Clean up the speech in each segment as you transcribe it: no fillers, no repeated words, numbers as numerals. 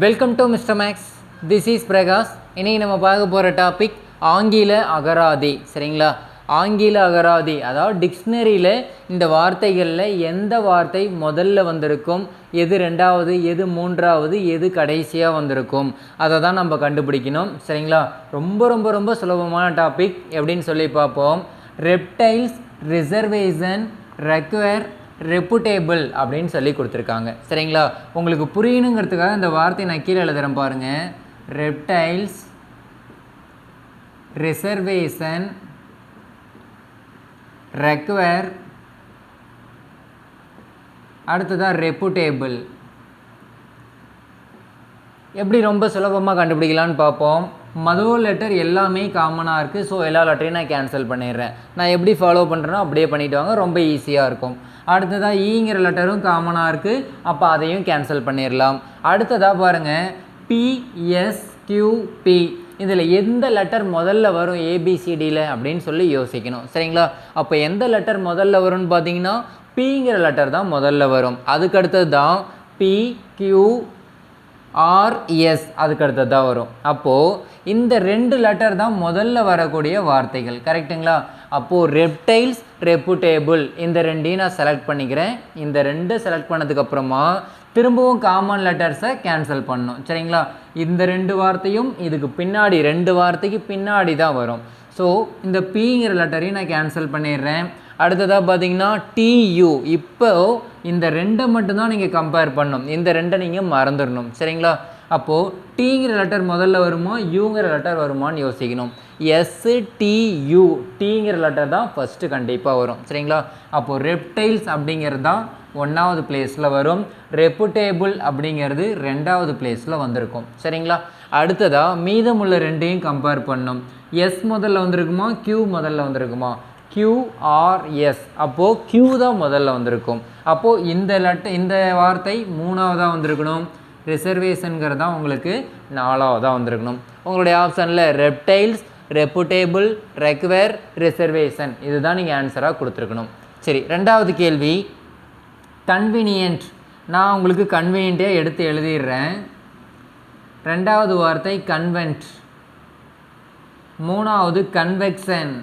Welcome to mister maths. This is Prakash. இன்றைக்கி நம்ம பார்க்க போகிற டாபிக் ஆங்கில அகராதி. சரிங்களா? ஆங்கில அகராதி அதாவது டிக்ஷனரியில் இந்த வார்த்தைகளில் எந்த வார்த்தை முதல்ல வந்திருக்கும், எது ரெண்டாவது, எது மூன்றாவது, எது கடைசியாக வந்திருக்கும், அதை தான் நம்ம கண்டுபிடிக்கணும். சரிங்களா? ரொம்ப ரொம்ப ரொம்ப சுலபமான டாபிக். எப்படின்னு சொல்லி பார்ப்போம். ரெப்டைல்ஸ், ரிசர்வேஷன், ரெக்வயர், ரெப்புடேபிள் அப்படின்னு சொல்லி கொடுத்துருக்காங்க. சரிங்களா? உங்களுக்கு புரியணுங்கிறதுக்காக இந்த வார்த்தையை நான் கீழே எழுதுகிறேன் பாருங்கள். ரெப்டைல்ஸ், ரிசர்வேஷன், ரெக்வயர், அடுத்ததாக ரெப்புடேபிள். எப்படி ரொம்ப சுலபமாக கண்டுபிடிக்கலான்னு பார்ப்போம். முதல் லெட்டர் எல்லாமே காமனாக இருக்குது. ஸோ எல்லா லெட்டரையும் நான் கேன்சல் பண்ணிடுறேன். நான் எப்படி ஃபாலோ பண்ணுறேனோ அப்படியே பண்ணிவிட்டு வாங்க, ரொம்ப ஈஸியாக இருக்கும். அடுத்ததாக ஈங்கிற லெட்டரும் காமனாக இருக்குது. அப்போ அதையும் கேன்சல் பண்ணிடலாம். அடுத்ததாக பாருங்கள், பிஎஸ்கியூபி. இதில் எந்த லெட்டர் முதல்ல வரும் ஏபிசிடியில் அப்படின்னு சொல்லி யோசிக்கணும். சரிங்களா? அப்போ எந்த லெட்டர் முதல்ல வரும்னு பார்த்தீங்கன்னா பிங்கிற லெட்டர் தான் முதல்ல வரும். அதுக்கடுத்தது தான் பிக்யூஆர்எஸ், அதுக்கடுத்தது தான் வரும். அப்போது இந்த ரெண்டு லெட்டர் தான் முதல்ல வரக்கூடிய வார்த்தைகள். கரெக்டுங்களா? அப்போது ரெப்டைல்ஸ், ரெப்புடேபிள் இந்த ரெண்டையும் நான் செலக்ட் பண்ணிக்கிறேன். இந்த ரெண்டு செலக்ட் பண்ணதுக்கப்புறமா திரும்பவும் காமன் லெட்டர்ஸை கேன்சல் பண்ணணும். சரிங்களா? இந்த ரெண்டு வார்த்தையும் இதுக்கு பின்னாடி, ரெண்டு வார்த்தைக்கு பின்னாடி தான் வரும். ஸோ இந்த பிங்கிற லெட்டரையும் நான் கேன்சல் பண்ணிடுறேன். அடுத்ததாக பார்த்தீங்கன்னா டியூ. இப்போ இந்த ரெண்டை மட்டும்தான் நீங்கள் கம்பேர் பண்ணணும். இந்த ரெண்டை நீங்கள் மறந்துடணும். சரிங்களா? அப்போது டீங்கிற லெட்டர் முதல்ல வருமா, யூங்கிற லெட்டர் வருமானு யோசிக்கணும். எஸ்டியூ, டீங்கிற லெட்டர் தான் ஃபஸ்ட்டு கண்டிப்பாக வரும். சரிங்களா? அப்போது ரெப்டைல்ஸ் அப்படிங்கிறது தான் 1வது பிளேஸில் வரும். ரெப்புடேபிள் அப்படிங்கிறது 2வது பிளேஸில் வந்திருக்கும். சரிங்களா? அடுத்ததாக மீதமுள்ள ரெண்டையும் கம்பேர் பண்ணணும். எஸ் முதல்ல வந்திருக்குமா, கியூ முதல்ல வந்திருக்குமா? கியூஆர்எஸ். அப்போது கியூ தான் முதல்ல வந்திருக்கும். அப்போது இந்த வார்த்தை 3வதாக வந்திருக்கணும். ரிசர்வேஷனுங்கிறது தான் உங்களுக்கு 4வதாக வந்திருக்கணும். உங்களுடைய ஆப்ஷனில் ரெப்டைல்ஸ், ரெப்புடேபிள், ரெக்வயர், ரிசர்வேஷன் இதுதான் நீங்கள் ஆன்சராக கொடுத்துருக்கணும். சரி, 2வது கேள்வி கன்வீனியன்ட். நான் உங்களுக்கு கன்வீனியன்ட்டே எடுத்து எழுதிடுறேன். 2வது வார்த்தை கன்வென்ட், 3வது கன்வெக்ஷன்,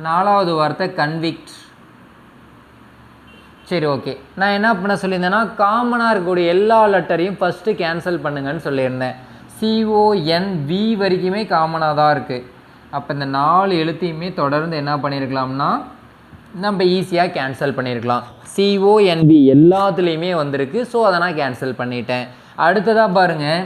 4வது வார்த்தை கன்விக்ட். சரி, ஓகே. நான் என்ன பண்ண சொல்லியிருந்தேன்னா காமனாக இருக்கக்கூடிய எல்லா லெட்டரையும் ஃபஸ்ட்டு கேன்சல் பண்ணுங்கன்னு சொல்லியிருந்தேன். CONV வரைக்குமே காமனாக தான் இருக்குது. அப்போ இந்த 4 எழுத்தையுமே தொடர்ந்து என்ன பண்ணியிருக்கலாம்னா நம்ம ஈஸியாக கேன்சல் பண்ணியிருக்கலாம். CONV எல்லாத்துலேயுமே வந்திருக்கு. ஸோ அதை நான் கேன்சல் பண்ணிட்டேன். அடுத்ததாக பாருங்கள்,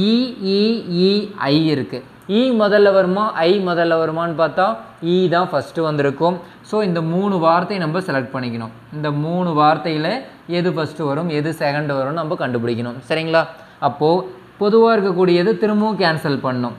EEEI இருக்குது. இ முதல்ல வருமா, ஐ முதல்ல வருமானு பார்த்தா இ தான் ஃபஸ்ட்டு வந்திருக்கும். ஸோ இந்த 3 வார்த்தையை நம்ம செலக்ட் பண்ணிக்கணும். இந்த 3 வார்த்தையில் எது ஃபஸ்ட்டு வரும், எது செகண்ட் வரும்னு நம்ம கண்டுபிடிக்கணும். சரிங்களா? அப்போது பொதுவாக இருக்கக்கூடியது திரும்பவும் கேன்சல் பண்ணணும்.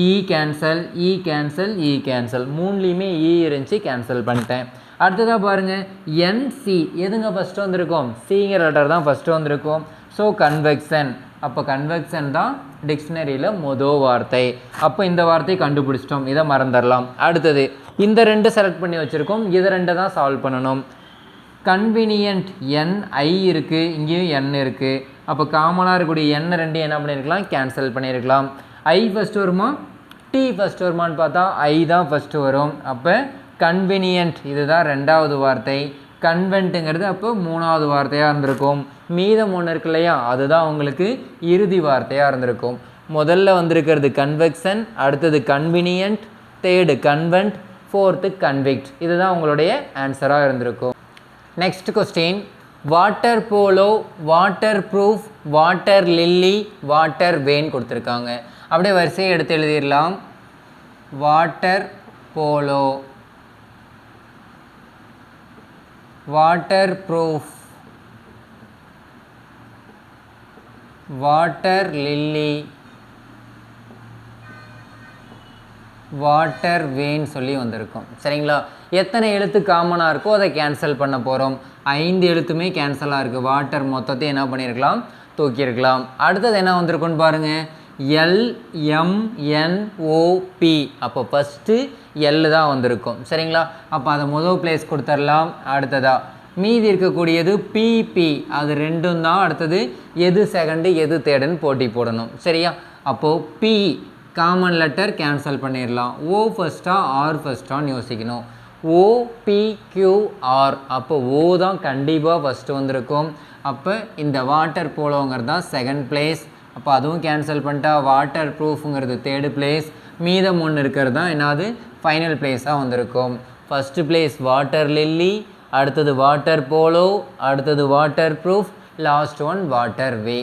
இ கேன்சல், இ கேன்சல், இ கேன்சல். 3லேயுமே இ இருந்துச்சு, கேன்சல் பண்ணிட்டேன். அடுத்ததாக பாருங்கள், என்சி எதுங்க ஃபஸ்ட்டு வந்திருக்கும், சிங்கிற லெட்டர் தான் ஃபஸ்ட்டு வந்திருக்கும். So convection. அப்போ கன்வெக்ஷன் தான் டிக்ஷனரியில் மொதல் வார்த்தை. அப்போ இந்த வார்த்தையை கண்டுபிடிச்சிட்டோம், இதை மறந்துடலாம். அடுத்தது இந்த ரெண்டு செலக்ட் பண்ணி வச்சுருக்கோம், இதை ரெண்டை தான் சால்வ் பண்ணணும். கன்வீனியன்ட் NI இருக்குது, இங்கேயும் N இருக்குது. அப்போ காமனாக இருக்கக்கூடிய N ரெண்டையும் என்ன பண்ணியிருக்கலாம், கேன்சல் பண்ணியிருக்கலாம். ஐ ஃபஸ்ட்டு வருமா, டி ஃபஸ்ட்டு வருமானு பார்த்தா ஐ தான் ஃபஸ்ட்டு வரும். அப்போ கன்வீனியன்ட் இதுதான் 2வது வார்த்தை. கன்வென்ட்டுங்கிறது அப்போ 3வது வார்த்தையாக இருந்திருக்கும். மீதம் ஒன்று இருக்கு இல்லையா, அதுதான் உங்களுக்கு இறுதி வார்த்தையாக இருந்திருக்கும். முதல்ல வந்திருக்கிறது கன்வெக்ஷன், அடுத்தது convenient, third convent, 4th convict. இதுதான் உங்களுடைய ஆன்சராக இருந்திருக்கும். Next question, water polo, waterproof, water lily, water van கொடுத்துருக்காங்க. அப்படியே வரிசையை எடுத்து எழுதிடலாம். Water polo, waterproof, water lily, water van சொல்லி வந்திருக்கும். சரிங்களா? எத்தனை எழுத்து காமனாக இருக்கோ அதை கேன்சல் பண்ண போகிறோம். 5 எழுத்துமே கேன்சலாக இருக்குது. வாட்டர் மொத்தத்தையும் என்ன பண்ணியிருக்கலாம், தூக்கியிருக்கலாம். அடுத்தது என்ன வந்திருக்குன்னு பாருங்கள், LMNOP. அப்போ ஃபஸ்ட்டு எல் தான் வந்திருக்கும். சரிங்களா? அப்போ அதை முதல் பிளேஸ் கொடுத்துடலாம். அடுத்ததாக மீதி இருக்கக்கூடியது பிபி, அது ரெண்டும் தான் அடுத்தது எது செகண்டு எது தேர்டுன்னு போட்டி போடணும். சரியா? அப்போது பி காமன் லெட்டர் கேன்சல் பண்ணிடலாம். ஓ ஃபஸ்ட்டா ஆர் ஃபஸ்ட்டான்னு யோசிக்கணும். OPQR, அப்போ ஓ தான் கண்டிப்பாக ஃபஸ்ட்டு வந்திருக்கும். அப்போ இந்த வாட்டர் போலோங்கிறது தான் செகண்ட் பிளேஸ். அப்போ அதுவும் கேன்சல் பண்ணிட்டா வாட்டர் ப்ரூஃபுங்கிறது தேர்டு பிளேஸ். மீதம் ஒன்று இருக்கிறது தான் என்னது ஃபைனல் பிளேஸாக வந்திருக்கும். ஃபஸ்ட்டு பிளேஸ் வாட்டர் லில்லி, அடுத்தது வாட்டர் போலோ, அடுத்தது waterproof, last one waterway.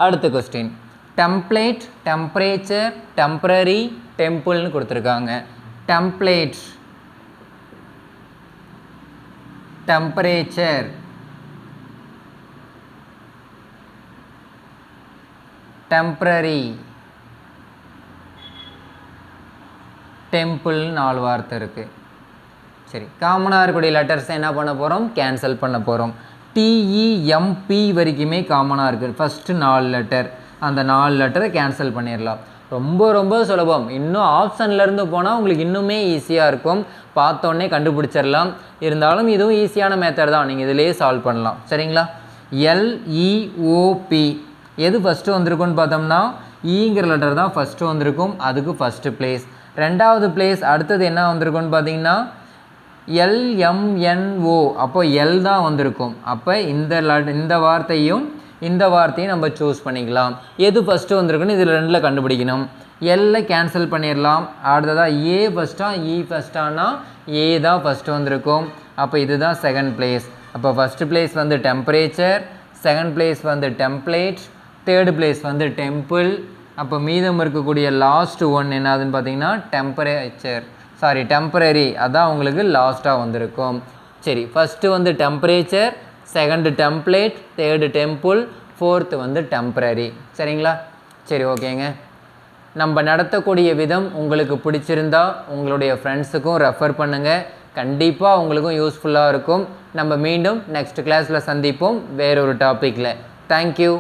அடுத்த கொஸ்டின், டெம்ப்ளேட், டெம்பரேச்சர், டெம்பரரி, டெம்பிள்னு கொடுத்துருக்காங்க. டெம்ப்ளேட், டெம்பரேச்சர், டெம்பரரி, டெம்பிள் 4 வார்த்தை இருக்குது. சரி, காமனாக இருக்கக்கூடிய லெட்டர்ஸை என்ன பண்ண போகிறோம்? கேன்சல் பண்ண போகிறோம். TEMP வரைக்குமே காமனாக இருக்குது. ஃபஸ்ட்டு 4 லெட்டர், அந்த 4 லெட்டரை கேன்சல் பண்ணிடலாம். ரொம்ப ரொம்ப சுலபம். இன்னும் ஆப்ஷன்லேருந்து போனால் உங்களுக்கு இன்னுமே ஈஸியாக இருக்கும். பார்த்தோன்னே கண்டுபிடிச்சிடலாம். இருந்தாலும் இதுவும் ஈஸியான மெத்தட் தான், நீங்கள் இதிலேயே சால்வ் பண்ணலாம். சரிங்களா? LEOP எது ஃபஸ்ட்டு வந்திருக்குன்னு பார்த்தோம்னா ஈங்கிற லெட்டர் தான் ஃபஸ்ட்டு வந்திருக்கும். அதுக்கு ஃபஸ்ட்டு பிளேஸ். ரெண்டாவது பிளேஸ் அடுத்தது என்ன வந்திருக்குன்னு பார்த்தீங்கன்னா LMNO, அப்போ எல் தான் வந்திருக்கும். அப்போ இந்த வார்த்தையும் இந்த வார்த்தையும் நம்ம சூஸ் பண்ணிக்கலாம். எது ஃபஸ்ட்டு வந்திருக்குன்னு இதில் ரெண்டில் கண்டுபிடிக்கணும். எல்ல கேன்சல் பண்ணிடலாம். அடுத்ததாக ஏ ஃபஸ்ட்டா இ ஃபஸ்ட்டானா ஏ தான் ஃபஸ்ட்டு வந்திருக்கும். அப்போ இதுதான் செகண்ட் பிளேஸ். அப்போ ஃபஸ்ட்டு பிளேஸ் வந்து டெம்பரேச்சர், செகண்ட் பிளேஸ் வந்து டெம்ப்ளேட், தேர்டு பிளேஸ் வந்து டெம்பிள். அப்போ மீதம் இருக்கக்கூடிய லாஸ்ட் ஒன் என்னதுன்னு பார்த்தீங்கன்னா டெம்பரரி, அதான் உங்களுக்கு லாஸ்ட்டாக வந்திருக்கும். சரி, ஃபஸ்ட்டு வந்து temperature, second template, third temple, fourth வந்து டெம்பரரி. சரிங்களா? சரி, ஓகேங்க. நம்ம நடத்தக்கூடிய விதம் உங்களுக்கு பிடிச்சிருந்தா உங்களுடைய ஃப்ரெண்ட்ஸுக்கும் ரெஃபர் பண்ணுங்கள். கண்டிப்பாக உங்களுக்கும் யூஸ்ஃபுல்லாக இருக்கும். நம்ம மீண்டும் நெக்ஸ்ட் கிளாஸில் சந்திப்போம் வேறொரு டாப்பிக்கில். தேங்க்யூ.